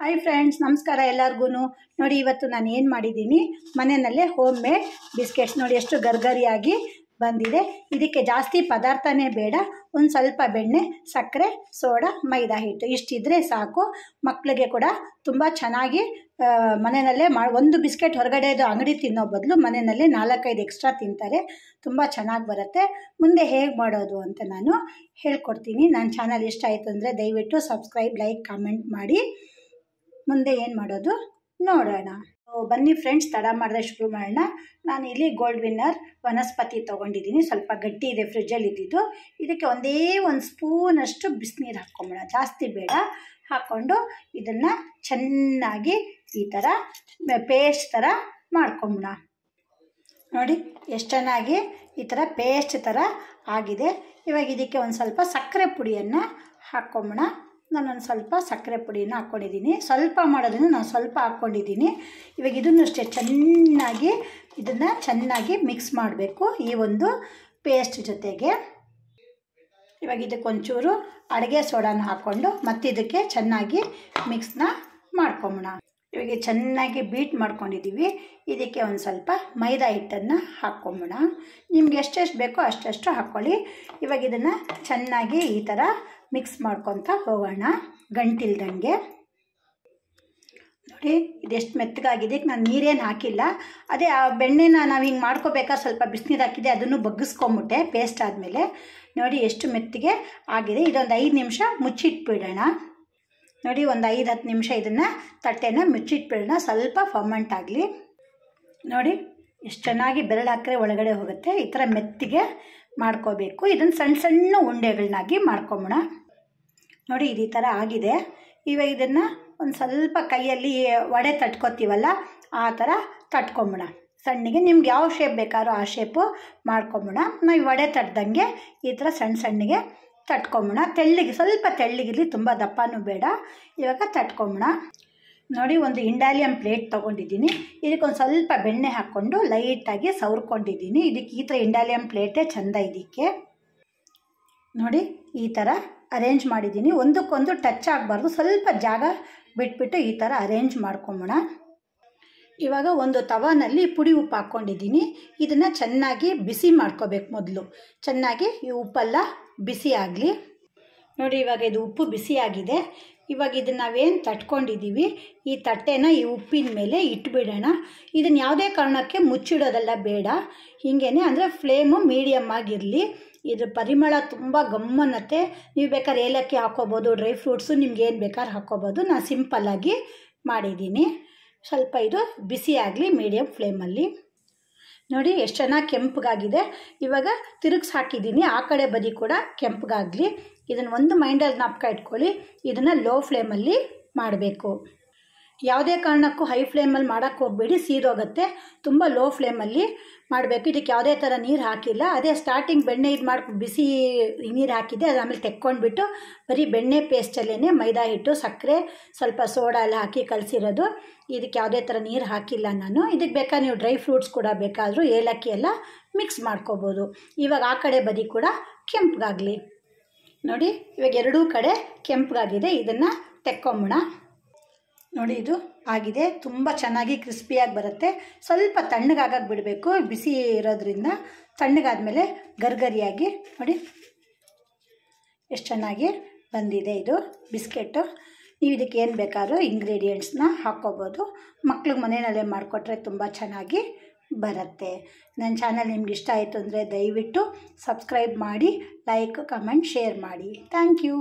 Hi friends, ನಮಸ್ಕಾರ ಎಲ್ಲರಿಗೂ. ನೋಡಿ, ಇವತ್ತು ನಾನು ಏನು ಮಾಡಿದ್ದೀನಿ, ಮನೆಯಲ್ಲೇ ಹೋಮ್ ಮೇಡ್ ಬಿಸ್ಕೆಟ್ಸ್. ನೋಡಿ ಎಷ್ಟು ಗರ್ಗರಿಯಾಗಿ ಬಂದಿದೆ. ಇದಕ್ಕೆ ಜಾಸ್ತಿ ಪದಾರ್ಥನೇ ಬೇಡ. ಒಂದು ಸ್ವಲ್ಪ ಬೆಣ್ಣೆ, ಸಕ್ಕರೆ, ಸೋಡಾ, ಮೈದಾ ಹಿಟ್ಟು ಇಷ್ಟಿದ್ರೆ ಸಾಕು. ಮಕ್ಕಳಿಗೆ ಕೂಡ ತುಂಬ ಚೆನ್ನಾಗಿ ಮನೆಯಲ್ಲೇ ಒಂದು ಬಿಸ್ಕೆಟ್ ಹೊರಗಡೆದು ಅಂಗಡಿ ತಿನ್ನೋ ಬದಲು ಮನೆಯಲ್ಲೇ 4-5 ಎಕ್ಸ್ಟ್ರಾ ತಿಂತಾರೆ. ತುಂಬ ಚೆನ್ನಾಗಿ ಬರುತ್ತೆ. ಮುಂದೆ ಹೇಗೆ ಮಾಡೋದು ಅಂತ ನಾನು ಹೇಳ್ಕೊಡ್ತೀನಿ. ನನ್ನ ಚಾನಲ್ ಇಷ್ಟ ಆಯಿತು ಅಂದರೆ ದಯವಿಟ್ಟು ಸಬ್ಸ್ಕ್ರೈಬ್, ಲೈಕ್, ಕಾಮೆಂಟ್ ಮಾಡಿ. ಮುಂದೆ ಏನು ಮಾಡೋದು ನೋಡೋಣ. ಬನ್ನಿ ಫ್ರೆಂಡ್ಸ್, ತಡ ಮಾಡಿದ್ರೆ ಶುರು ಮಾಡೋಣ. ನಾನು ಇಲ್ಲಿ ಗೋಲ್ಡ್ ವಿನ್ನರ್ ವನಸ್ಪತಿ ತೊಗೊಂಡಿದ್ದೀನಿ. ಸ್ವಲ್ಪ ಗಟ್ಟಿ ಇದೆ, ಫ್ರಿಜ್ಜಲ್ಲಿ ಇದ್ದಿದ್ದು. ಇದಕ್ಕೆ ಒಂದೇ ಒಂದು ಸ್ಪೂನಷ್ಟು ಬಿಸಿನೀರು ಹಾಕ್ಕೊಂಬಿಡೋಣ, ಜಾಸ್ತಿ ಬೇಡ. ಹಾಕ್ಕೊಂಡು ಇದನ್ನು ಚೆನ್ನಾಗಿ ಈ ಥರ ಪೇಸ್ಟ್ ಥರ ಮಾಡ್ಕೊಂಬಿಡೋಣ. ನೋಡಿ ಎಷ್ಟು ಚೆನ್ನಾಗಿ ಈ ಥರ ಪೇಸ್ಟ್ ಥರ ಆಗಿದೆ. ಇವಾಗ ಇದಕ್ಕೆ ಒಂದು ಸ್ವಲ್ಪ ಸಕ್ಕರೆ ಪುಡಿಯನ್ನು ಹಾಕ್ಕೊಂಬಿಡೋಣ. ನಾನೊಂದು ಸ್ವಲ್ಪ ಸಕ್ಕರೆ ಪುಡಿನ ಹಾಕ್ಕೊಂಡಿದ್ದೀನಿ. ಸ್ವಲ್ಪ ಮಾಡೋದನ್ನು ನಾನು ಸ್ವಲ್ಪ ಹಾಕ್ಕೊಂಡಿದ್ದೀನಿ. ಇವಾಗ ಇದನ್ನು ಅಷ್ಟೇ ಚೆನ್ನಾಗಿ ಮಿಕ್ಸ್ ಮಾಡಬೇಕು ಈ ಒಂದು ಪೇಸ್ಟ್ ಜೊತೆಗೆ. ಇವಾಗ ಇದಕ್ಕೊಂಚೂರು ಅಡುಗೆ ಸೋಡಾನ ಹಾಕ್ಕೊಂಡು ಮತ್ತೆ ಇದಕ್ಕೆ ಚೆನ್ನಾಗಿ ಮಿಕ್ಸ್ನ ಮಾಡ್ಕೊಂಬೋಣ. ಇವಾಗ ಚೆನ್ನಾಗಿ ಬೀಟ್ ಮಾಡ್ಕೊಂಡಿದ್ದೀವಿ. ಇದಕ್ಕೆ ಒಂದು ಸ್ವಲ್ಪ ಮೈದಾ ಹಿಟ್ಟನ್ನು ಹಾಕ್ಕೊಂಬೋಣ. ನಿಮ್ಗೆ ಎಷ್ಟೆಷ್ಟು ಬೇಕೋ ಅಷ್ಟೆಷ್ಟು ಹಾಕ್ಕೊಳ್ಳಿ. ಇವಾಗ ಇದನ್ನು ಚೆನ್ನಾಗಿ ಈ ಥರ ಮಿಕ್ಸ್ ಮಾಡ್ಕೊತ ಹೋಗೋಣ, ಗಂಟಿಲ್ದಂಗೆ. ನೋಡಿ ಇದೆಷ್ಟು ಮೆತ್ತಗಾಗಿದೆ. ನಾನು ನೀರೇನು ಹಾಕಿಲ್ಲ. ಅದೇ ಆ ಬೆಣ್ಣೆನ ನಾವು ಹಿಂಗೆ ಮಾಡ್ಕೋಬೇಕಾದ್ರೆ ಸ್ವಲ್ಪ ಬಿಸಿನೀರು ಹಾಕಿದೆ, ಅದನ್ನು ಬಗ್ಗಿಸ್ಕೊಂಬಿಟ್ಟೆ ಪೇಸ್ಟ್ ಆದಮೇಲೆ. ನೋಡಿ ಎಷ್ಟು ಮೆತ್ತಿಗೆ ಆಗಿದೆ. ಇದೊಂದು 5 ನಿಮಿಷ ಮುಚ್ಚಿಟ್ಬಿಡೋಣ. ನೋಡಿ ಒಂದು 5-10 ನಿಮಿಷ ಇದನ್ನು ತಟ್ಟೆನ ಮುಚ್ಚಿಟ್ಬಿಡೋಣ, ಸ್ವಲ್ಪ ಫರ್ಮೆಂಟ್ ಆಗಲಿ. ನೋಡಿ ಎಷ್ಟು ಚೆನ್ನಾಗಿ ಬೆರಳು ಹಾಕಿದ್ರೆ ಒಳಗಡೆ ಹೋಗುತ್ತೆ. ಈ ಥರ ಮೆತ್ತಿಗೆ ಮಾಡ್ಕೋಬೇಕು. ಇದನ್ನು ಸಣ್ಣ ಸಣ್ಣ ಉಂಡೆಗಳನ್ನಾಗಿ ಮಾಡ್ಕೊಂಬೋಣ. ನೋಡಿ ಇದು ಈ ಥರ ಆಗಿದೆ. ಇವಾಗ ಇದನ್ನು ಒಂದು ಸ್ವಲ್ಪ ಕೈಯಲ್ಲಿ ವಡೆ ತಟ್ಕೊತೀವಲ್ಲ ಆ ಥರ ತಟ್ಕೊಂಬೋಣ. ಸಣ್ಣಗೆ ನಿಮ್ಗೆ ಯಾವ ಶೇಪ್ ಬೇಕಾದ್ರೂ ಆ ಶೇಪು ಮಾಡ್ಕೊಂಬೋಣ. ನಾವು ವಡೆ ತಟ್ದಂಗೆ ಈ ಥರ ಸಣ್ಣ ಸಣ್ಣಗೆ ತಟ್ಕೊಂಬೋಣ. ಸ್ವಲ್ಪ ತೆಳ್ಳಗಿರಲಿ, ತುಂಬ ದಪ್ಪನೂ ಬೇಡ. ಇವಾಗ ತಟ್ಕೊಂಬೋಣ. ನೋಡಿ ಒಂದು ಇಂಡಾಲಿಯಂ ಪ್ಲೇಟ್ ತೊಗೊಂಡಿದ್ದೀನಿ. ಇದಕ್ಕೊಂದು ಸ್ವಲ್ಪ ಬೆಣ್ಣೆ ಹಾಕ್ಕೊಂಡು ಲೈಟಾಗಿ ಸವರ್ಕೊಂಡಿದ್ದೀನಿ. ಇದಕ್ಕೆ ಈ ಥರ ಇಂಡಾಲಿಯಂ ಪ್ಲೇಟೇ ಚೆಂದ. ಇದಕ್ಕೆ ನೋಡಿ ಈ ಥರ ಅರೇಂಜ್ ಮಾಡಿದ್ದೀನಿ. ಒಂದಕ್ಕೊಂದು ಟಚ್ ಆಗಬಾರ್ದು, ಸ್ವಲ್ಪ ಜಾಗ ಬಿಟ್ಬಿಟ್ಟು ಈ ಥರ ಅರೇಂಜ್ ಮಾಡ್ಕೊಂಬೋಣ. ಇವಾಗ ಒಂದು ತವಾನಲ್ಲಿ ಪುಡಿ ಉಪ್ಪು ಹಾಕ್ಕೊಂಡಿದ್ದೀನಿ. ಇದನ್ನು ಚೆನ್ನಾಗಿ ಬಿಸಿ ಮಾಡ್ಕೋಬೇಕು. ಮೊದಲು ಚೆನ್ನಾಗಿ ಈ ಉಪ್ಪೆಲ್ಲ ಬಿಸಿ ಆಗಲಿ. ನೋಡಿ ಇವಾಗ ಇದು ಉಪ್ಪು ಬಿಸಿಯಾಗಿದೆ. ಇವಾಗ ಇದನ್ನು ನಾವೇನು ತಟ್ಕೊಂಡಿದ್ದೀವಿ ಈ ತಟ್ಟೆನ ಈ ಉಪ್ಪಿನ ಮೇಲೆ ಇಟ್ಬಿಡೋಣ. ಇದನ್ನು ಯಾವುದೇ ಕಾರಣಕ್ಕೆ ಮುಚ್ಚಿಡೋದೆಲ್ಲ ಬೇಡ, ಹೀಗೇನೆ, ಅಂದರೆ ಫ್ಲೇಮು ಮೀಡಿಯಮ್ ಆಗಿರಲಿ. ಇದ್ರ ಪರಿಮಳ ತುಂಬ ಗಮ್ಮನ್ನತ್ತೆ. ನೀವು ಬೇಕಾದ್ರೆ ಏಲಕ್ಕಿ ಹಾಕ್ಕೋಬೋದು, ಡ್ರೈ ಫ್ರೂಟ್ಸು ನಿಮ್ಗೇನು ಬೇಕಾದ್ರೆ ಹಾಕ್ಕೋಬೋದು. ನಾನು ಸಿಂಪಲ್ಲಾಗಿ ಮಾಡಿದ್ದೀನಿ. ಸ್ವಲ್ಪ ಇದು ಬಿಸಿ ಆಗಲಿ ಮೀಡಿಯಮ್ ಫ್ಲೇಮಲ್ಲಿ. ನೋಡಿ ಎಷ್ಟು ಚೆನ್ನಾಗಿ ಕೆಂಪಗಾಗಿದೆ. ಇವಾಗ ತಿರುಗಿಸಿ ಹಾಕಿದ್ದೀನಿ, ಆ ಕಡೆ ಬದಿ ಕೂಡ ಕೆಂಪಗಾಗಲಿ. ಇದನ್ನು ಒಂದು ಮೈಂಡಲ್ಲಿ ಜ್ಞಾಪಕ ಇಟ್ಕೊಳ್ಳಿ, ಇದನ್ನು ಲೋ ಫ್ಲೇಮಲ್ಲಿ ಮಾಡಬೇಕು. ಯಾವುದೇ ಕಾರಣಕ್ಕೂ ಹೈ ಫ್ಲೇಮಲ್ಲಿ ಮಾಡೋಕ್ಕೆ ಹೋಗಬೇಡಿ, ಸೀದೋಗುತ್ತೆ. ತುಂಬ ಲೋ ಫ್ಲೇಮಲ್ಲಿ ಮಾಡಬೇಕು. ಇದಕ್ಕೆ ಯಾವುದೇ ಥರ ನೀರು ಹಾಕಿಲ್ಲ. ಅದೇ ಸ್ಟಾರ್ಟಿಂಗ್ ಬೆಣ್ಣೆ ಇದು ಬಿಸಿ ನೀರು ಹಾಕಿದ್ದೆ, ಅದು ಆಮೇಲೆ ತೆಕ್ಕೊಂಡ್ಬಿಟ್ಟು ಬರೀ ಬೆಣ್ಣೆ ಪೇಸ್ಟಲ್ಲೇ ಮೈದಾ ಹಿಟ್ಟು, ಸಕ್ಕರೆ, ಸ್ವಲ್ಪ ಸೋಡಾ ಎಲ್ಲ ಹಾಕಿ ಕಲಸಿರೋದು. ಇದಕ್ಕೆ ಯಾವುದೇ ಥರ ನೀರು ಹಾಕಿಲ್ಲ ನಾನು. ಇದಕ್ಕೆ ಬೇಕಾದ್ರೆ ನೀವು ಡ್ರೈ ಫ್ರೂಟ್ಸ್ ಕೂಡ ಬೇಕಾದರೂ ಏಲಕ್ಕಿ ಎಲ್ಲ ಮಿಕ್ಸ್ ಮಾಡ್ಕೋಬೋದು. ಇವಾಗ ಆ ಕಡೆ ಬದಿ ಕೂಡ ಕೆಂಪಗಾಗಲಿ. ನೋಡಿ ಇವಾಗ ಎರಡೂ ಕಡೆ ಕೆಂಪಗಾಗಿದೆ. ಇದನ್ನು ತೆಕ್ಕೊಂಬೋಣ. ನೋಡಿ ಇದು ಆಗಿದೆ. ತುಂಬ ಚೆನ್ನಾಗಿ ಕ್ರಿಸ್ಪಿಯಾಗಿ ಬರುತ್ತೆ. ಸ್ವಲ್ಪ ತಣ್ಣಗಾಗಕ್ಕೆ ಬಿಡಬೇಕು, ಬಿಸಿ ಇರೋದ್ರಿಂದ. ತಣ್ಣಗಾದ್ಮೇಲೆ ಗರ್ಗರಿಯಾಗಿ ನೋಡಿ ಎಷ್ಟು ಚೆನ್ನಾಗಿ ಬಂದಿದೆ ಇದು ಬಿಸ್ಕೆಟು. ನೀವು ಇದಕ್ಕೆ ಏನು ಬೇಕಾದ್ರೂ ಇಂಗ್ರೀಡಿಯೆಂಟ್ಸ್ನ ಹಾಕ್ಕೋಬೋದು. ಮಕ್ಳಿಗೆ ಮನೆಯಲ್ಲೇ ಮಾಡಿಕೊಟ್ರೆ ತುಂಬ ಚೆನ್ನಾಗಿ ಬರುತ್ತೆ. ನನ್ನ ಚಾನಲ್ ನಿಮ್ಗೆ ಇಷ್ಟ ಆಯಿತು ಅಂದರೆ ದಯವಿಟ್ಟು ಸಬ್ಸ್ಕ್ರೈಬ್ ಮಾಡಿ, ಲೈಕ್, ಕಮೆಂಟ್, ಶೇರ್ ಮಾಡಿ. Thank you.